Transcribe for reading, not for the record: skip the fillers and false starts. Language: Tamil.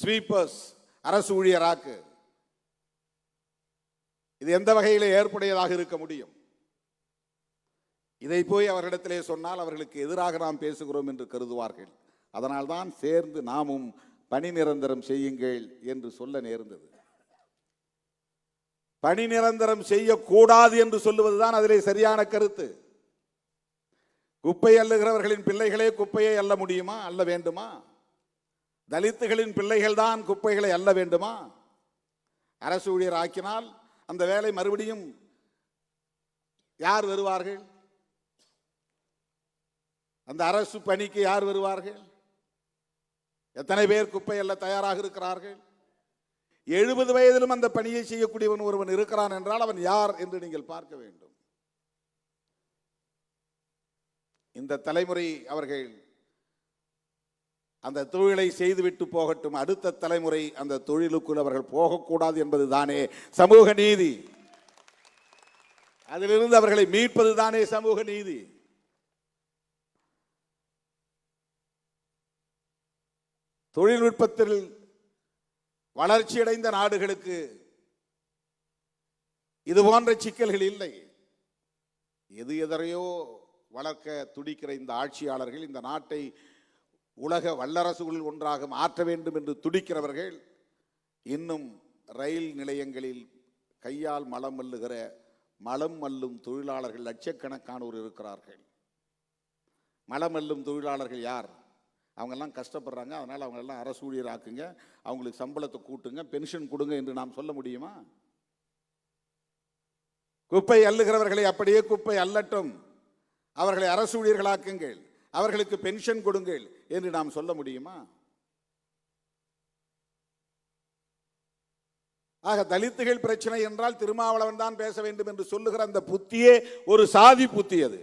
ஸ்வீப்பர்ஸ் அரசு ஊழியராக்கு. இது எந்த வகையிலே ஏற்புடையதாக இருக்க முடியும்? இதை போய் அவரிடத்திலே சொன்னால் அவர்களுக்கு எதிராக நாம் பேசுகிறோம் என்று கருதுவார்கள். அதனால்தான் சேர்ந்து நாமும் பணி நிரந்தரம் செய்யுங்கள் என்று சொல்ல நேர்ந்தது. பணி நிரந்தரம் செய்யக்கூடாது என்று சொல்லுவதுதான் அதிலே சரியான கருத்து. குப்பை அள்ளுகிறவர்களின் பிள்ளைகளே குப்பையை அள்ள முடியுமா? அள்ள வேண்டுமா? தலித்துகளின் பிள்ளைகள் தான் குப்பைகளை அள்ள வேண்டுமா? அரசு ஊழியர் ஆக்கினால் அந்த வேலை மறுபடியும் யார் வருவார்கள்? அந்த அரசு பணிக்கு யார் வருவார்கள்? எத்தனை பேர் குப்பை அல்ல தயாராக இருக்கிறார்கள்? 70 வயதிலும் அந்த பணியை செய்யக்கூடியவன் ஒருவன் இருக்கிறான் என்றால் அவன் யார் என்று நீங்கள் பார்க்க வேண்டும். இந்த தலைமுறை அவர்கள் அந்த தொழிலை செய்துவிட்டு போகட்டும், அடுத்த தலைமுறை அந்த தொழிலுக்குள் அவர்கள் போகக்கூடாது என்பது தானே சமூக நீதி. அதிலிருந்து அவர்களை மீட்பது தானே சமூக நீதி. தொழில்நுட்பத்தில் வளர்ச்சியடைந்த நாடுகளுக்கு இது போன்ற சிக்கல்கள் இல்லை. எதையோ வளர்க்க துடிக்கிற இந்த ஆட்சியாளர்கள் இந்த நாட்டை உலக வல்லரசுகளில் ஒன்றாக மாற்ற வேண்டும் என்று துடிக்கிறவர்கள் இன்னும் ரயில் நிலையங்களில் கையால் மலம் அள்ளுகிற மலம் அள்ளும் தொழிலாளர்கள் லட்சக்கணக்கானோர் இருக்கிறார்கள். மலம் அள்ளும் தொழிலாளர்கள் யார்? அவங்கெல்லாம் கஷ்டப்படுறாங்க, அதனால் அவங்களெல்லாம் அரசு ஊழியர் ஆக்குங்க, அவங்களுக்கு சம்பளத்தை கூட்டுங்க, பென்ஷன் கொடுங்க என்று நாம் சொல்ல முடியுமா? குப்பை அள்ளுகிறவர்களை அப்படியே குப்பை அள்ளட்டும், அவர்களை அரசு ஊழியர்களாக்குங்கள், அவர்களுக்கு பென்ஷன் கொடுங்கள் என்று நாம் சொல்ல முடியுமா? ஆக தலித்துகள் பிரச்சனை என்றால் திருமாவளவன் தான் பேச வேண்டும் என்று சொல்லுகிற அந்த புத்தியே ஒரு சாதி புத்தி. அது